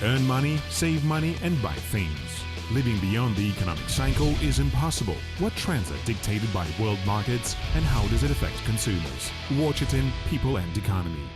earn money, save money and buy things. Living beyond the economic cycle is impossible. What trends are dictated by world markets and how does it affect consumers? Watch it in People and Economy.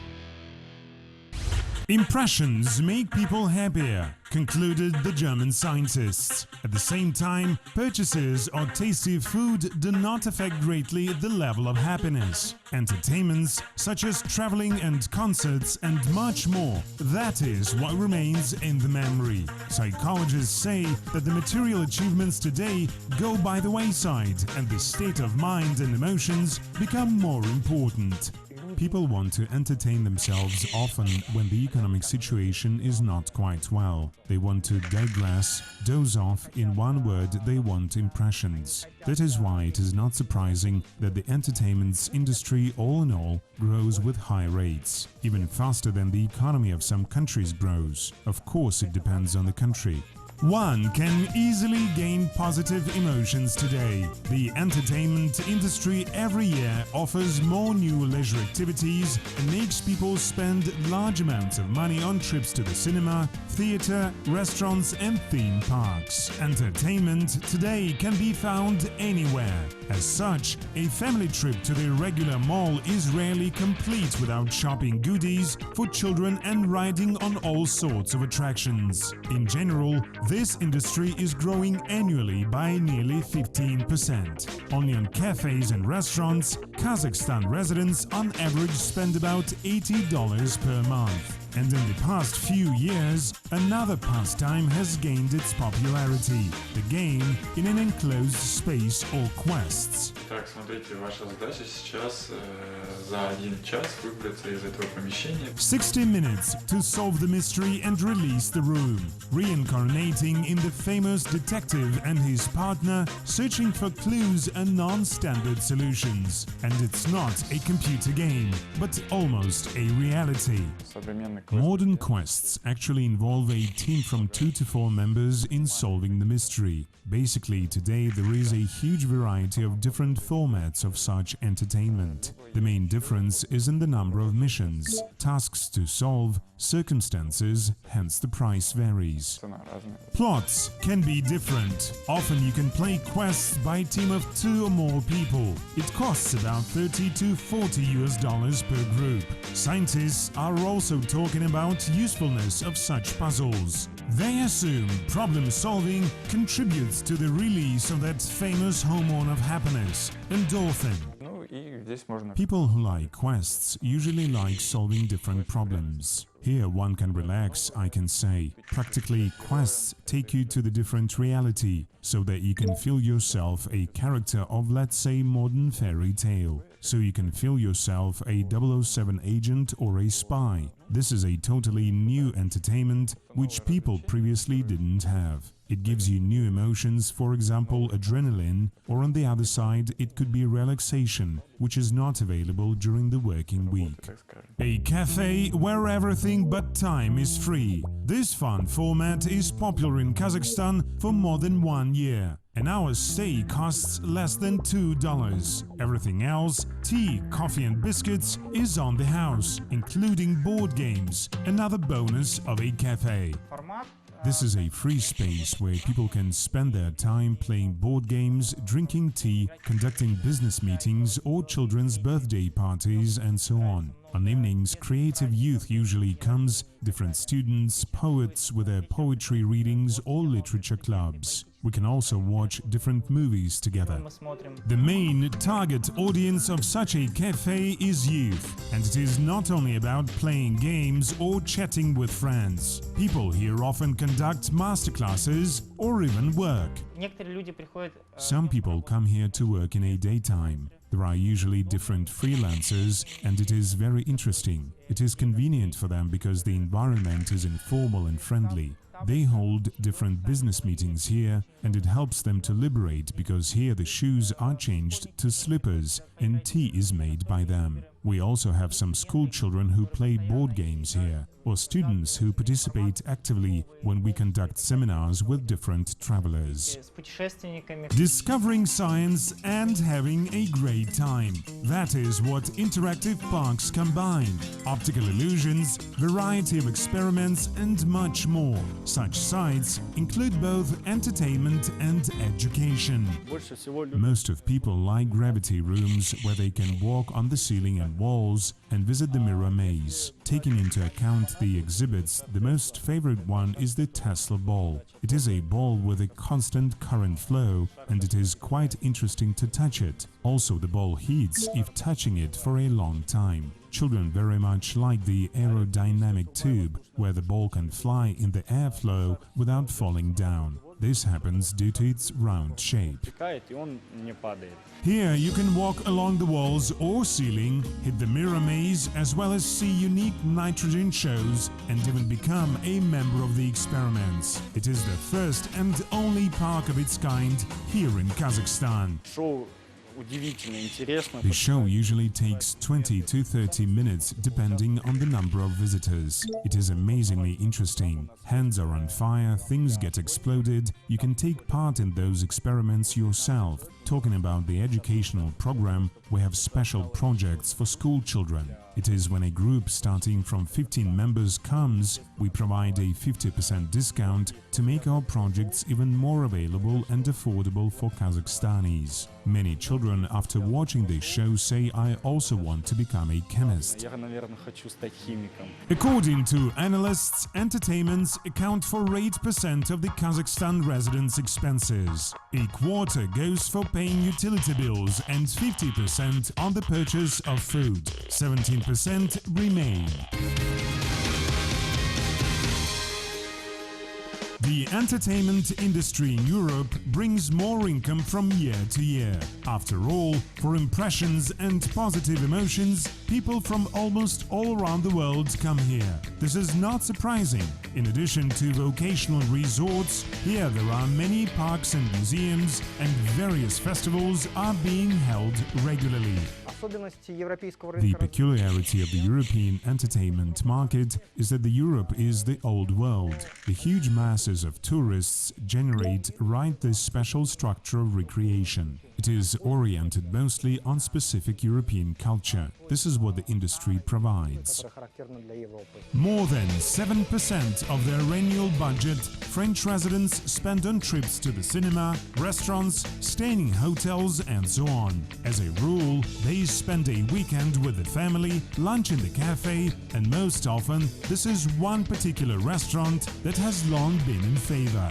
Impressions make people happier, concluded the German scientists. At the same time, purchases of tasty food do not affect greatly the level of happiness. Entertainments, such as traveling and concerts and much more, that is what remains in the memory. Psychologists say that the material achievements today go by the wayside and the state of mind and emotions become more important. People want to entertain themselves often when the economic situation is not quite well. They want to digress, doze off, in one word, they want impressions. That is why it is not surprising that the entertainment industry all in all grows with high rates, even faster than the economy of some countries grows. Of course, it depends on the country. One can easily gain positive emotions today. The entertainment industry every year offers more new leisure activities and makes people spend large amounts of money on trips to the cinema, theater, restaurants and theme parks. Entertainment today can be found anywhere. As such, a family trip to the regular mall is rarely complete without shopping goodies for children and riding on all sorts of attractions. In general, this industry is growing annually by nearly 15%. Only on cafes and restaurants, Kazakhstan residents on average spend about $80 per month. And in the past few years, another pastime has gained its popularity – the game in an enclosed space or quests. Так, смотрите, ваша задача сейчас за 1 час выбраться из этого помещения. 60 minutes to solve the mystery and release the room, reincarnating in the famous detective and his partner, searching for clues and non-standard solutions. And it's not a computer game, but almost a reality. Modern quests actually involve a team from 2 to 4 members in solving the mystery. Basically, today there is a huge variety of different formats of such entertainment. The main difference is in the number of missions, tasks to solve, circumstances, hence the price varies. Plots can be different. Often you can play quests by a team of 2 or more people. It costs about $30 to $40 per group. Scientists are also talking about usefulness of such puzzles. They assume problem solving contributes to the release of that famous hormone of happiness, endorphin. People who like quests usually like solving different problems. Here one can relax, I can say. Practically, quests take you to the different reality, so that you can feel yourself a character of, let's say, modern fairy tale. So you can feel yourself a 007 agent or a spy. This is a totally new entertainment which people previously didn't have. It gives you new emotions, for example adrenaline, or on the other side it could be relaxation, which is not available during the working week. A cafe where everything but time is free. This fun format is popular in Kazakhstan for more than 1 year. An hour's stay costs less than $2. Everything else, tea, coffee and biscuits, is on the house, including board games, another bonus of a cafe. This is a free space where people can spend their time playing board games, drinking tea, conducting business meetings or children's birthday parties and so on. On evenings, creative youth usually comes, different students, poets with their poetry readings or literature clubs. We can also watch different movies together. The main target audience of such a cafe is youth, and it is not only about playing games or chatting with friends. People here often conduct masterclasses or even work. Some people come here to work in a daytime. There are usually different freelancers, and it is very interesting. It is convenient for them because the environment is informal and friendly. They hold different business meetings here, and it helps them to liberate because here the shoes are changed to slippers and tea is made by them. We also have some school children who play board games here, or students who participate actively when we conduct seminars with different travelers. Discovering science and having a great time. That is what interactive parks combine. Optical illusions, variety of experiments and much more. Such sites include both entertainment and education. Most of people like gravity rooms where they can walk on the ceiling and walls and visit the mirror maze. Taking into account the exhibits, the most favorite one is the Tesla ball. It is a ball with a constant current flow and it is quite interesting to touch it. Also, the ball heats if touching it for a long time. Children very much like the aerodynamic tube, where the ball can fly in the airflow without falling down. This happens due to its round shape. Here you can walk along the walls or ceiling, hit the mirror maze, as well as see unique nitrogen shows and even become a member of the experiments. It is the first and only park of its kind here in Kazakhstan. The show usually takes 20 to 30 minutes depending on the number of visitors. It is amazingly interesting. Hands are on fire, things get exploded, you can take part in those experiments yourself. Talking about the educational program, we have special projects for school children. It is when a group starting from 15 members comes, we provide a 50% discount to make our projects even more available and affordable for Kazakhstanis. Many children after watching this show say, "I also want to become a chemist." According to analysts, entertainments account for 8% of the Kazakhstan residents' expenses. A quarter goes for paying utility bills and 50% on the purchase of food. 17% remain. The entertainment industry in Europe brings more income from year to year. After all, for impressions and positive emotions, people from almost all around the world come here. This is not surprising. In addition to vocational resorts, here there are many parks and museums, and various festivals are being held regularly. The peculiarity of the European entertainment market is that Europe is the old world. The huge masses of tourists generate this special structure of recreation. It is oriented mostly on specific European culture. This is what the industry provides. More than 7% of their annual budget, French residents spend on trips to the cinema, restaurants, staying in hotels and so on. As a rule, they spend a weekend with the family, lunch in the cafe, and most often this is one particular restaurant that has long been in favor.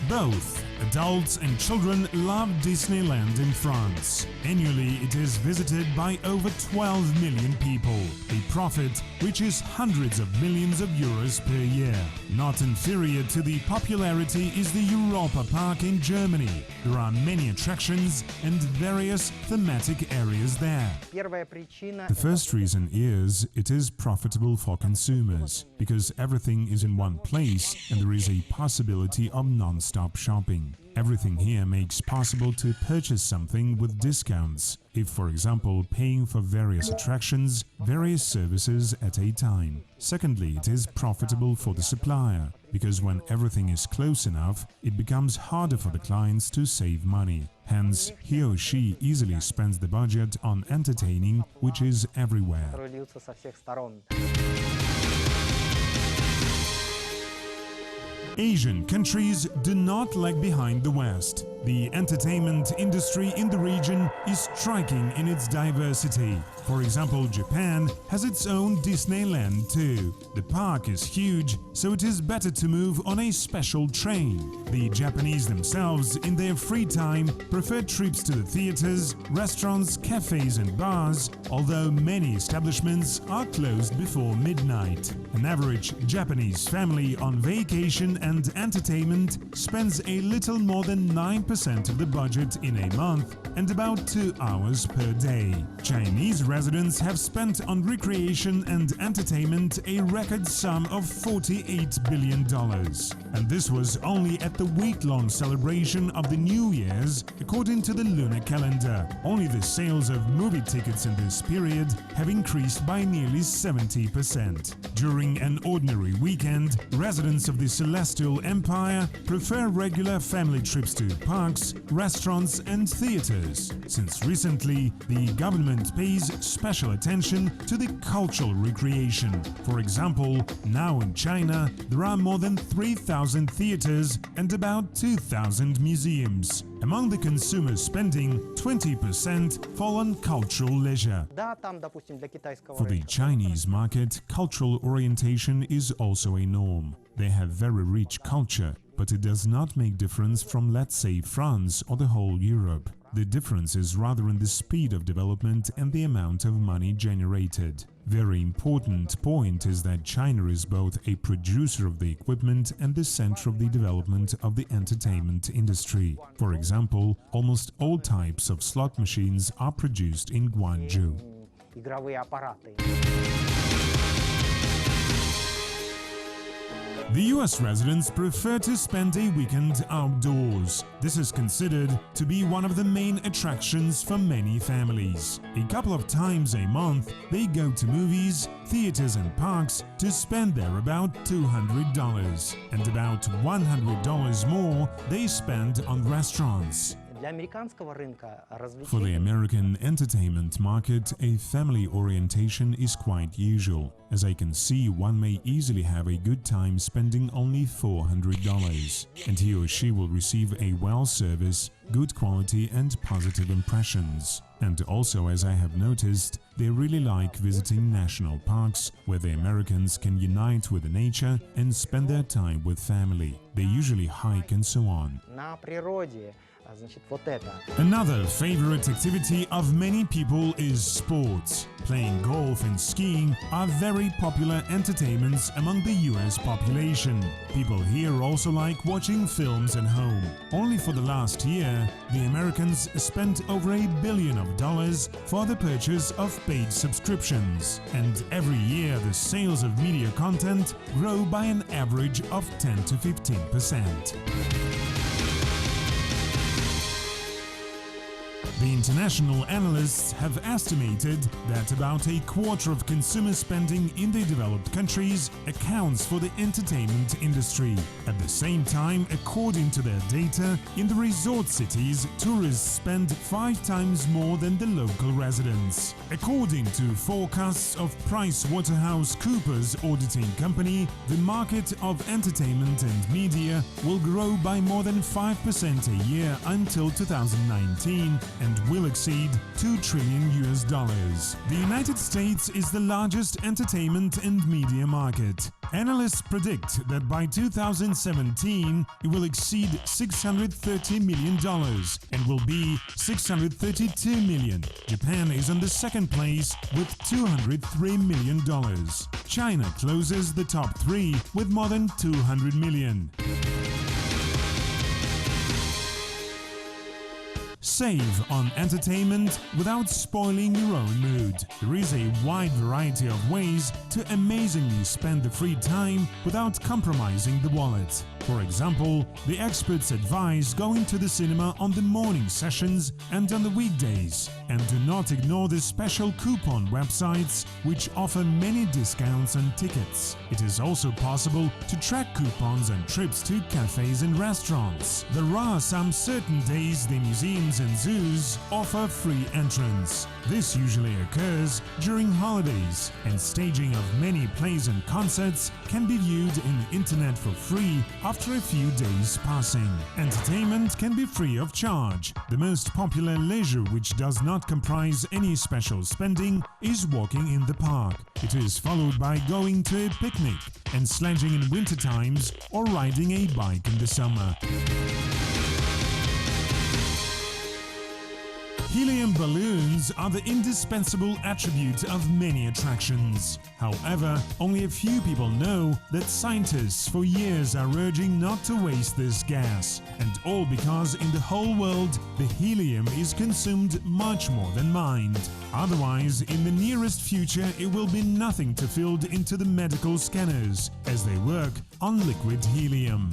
Both adults and children love Disneyland in France. Annually, it is visited by over 12 million people. A profit which is hundreds of millions of euros per year. Not inferior to the popularity is the Europa Park in Germany. There are many attractions and various thematic areas there. The first reason is it is profitable for consumers, because everything is in one place and there is a possibility of non-stop shopping. Everything here makes possible to purchase something with discounts, if for example paying for various attractions, various services at a time. Secondly, it is profitable for the supplier, because when everything is close enough, it becomes harder for the clients to save money. Hence, he or she easily spends the budget on entertaining, which is everywhere. Asian countries do not lag behind the West. The entertainment industry in the region is striking in its diversity. For example, Japan has its own Disneyland too. The park is huge, so it is better to move on a special train. The Japanese themselves, in their free time, prefer trips to the theaters, restaurants, cafes and bars, although many establishments are closed before midnight. An average Japanese family on vacation and entertainment spends a little more than 9% of the budget in a month and about 2 hours per day. Chinese residents have spent on recreation and entertainment a record sum of $48 billion. And this was only at the week-long celebration of the New Year's, according to the lunar calendar. Only the sales of movie tickets in this period have increased by nearly 70%. During an ordinary weekend, residents of the Celestial Empire prefer regular family trips to parks, restaurants and theaters, since recently the government pays special attention to the cultural recreation. For example, now in China there are more than 3,000 theaters and about 2,000 museums. Among the consumer spending, 20% fall on cultural leisure. For the Chinese market, cultural orientation is also a norm. They have very rich culture, but it does not make difference from, let's say, France or the whole Europe. The difference is rather in the speed of development and the amount of money generated. Very important point is that China is both a producer of the equipment and the center of the development of the entertainment industry. For example, almost all types of slot machines are produced in Guangzhou. The US residents prefer to spend a weekend outdoors. This is considered to be one of the main attractions for many families. A couple of times a month, they go to movies, theaters and parks to spend there about $200, and about $100 more they spend on restaurants. For the American entertainment market, a family orientation is quite usual. As I can see, one may easily have a good time spending only $400, and he or she will receive a well service, good quality and positive impressions. And also, as I have noticed, they really like visiting national parks where the Americans can unite with the nature and spend their time with family. They usually hike and so on. Another favorite activity of many people is sports. Playing golf and skiing are very popular entertainments among the US population. People here also like watching films at home. Only for the last year, the Americans spent over $1 billion for the purchase of paid subscriptions. And every year the sales of media content grow by an average of 10 to 15%. The international analysts have estimated that about a quarter of consumer spending in the developed countries accounts for the entertainment industry. At the same time, according to their data, in the resort cities, tourists spend 5 times more than the local residents. According to forecasts of PricewaterhouseCoopers auditing company, the market of entertainment and media will grow by more than 5% a year until 2019 and will exceed $2 trillion. The United States is the largest entertainment and media market. Analysts predict that by 2017 it will exceed $630 million and will be $632 million. Japan is on the second place with $203 million. China closes the top 3 with more than $200 million. Save on entertainment without spoiling your own mood. There is a wide variety of ways to amazingly spend the free time without compromising the wallet. For example, the experts advise going to the cinema on the morning sessions and on the weekdays, and do not ignore the special coupon websites which offer many discounts on tickets. It is also possible to track coupons on trips to cafes and restaurants. There are some certain days the museums and zoos offer free entrance. This usually occurs during holidays, and staging of many plays and concerts can be viewed in the internet for free after a few days passing. Entertainment can be free of charge. The most popular leisure, which does not comprise any special spending, is walking in the park. It is followed by going to a picnic and sledging in winter times or riding a bike in the summer. Helium balloons are the indispensable attribute of many attractions. However, only a few people know that scientists for years are urging not to waste this gas, and all because in the whole world the helium is consumed much more than mined. Otherwise, in the nearest future it will be nothing to filled into the medical scanners, as they work on liquid helium.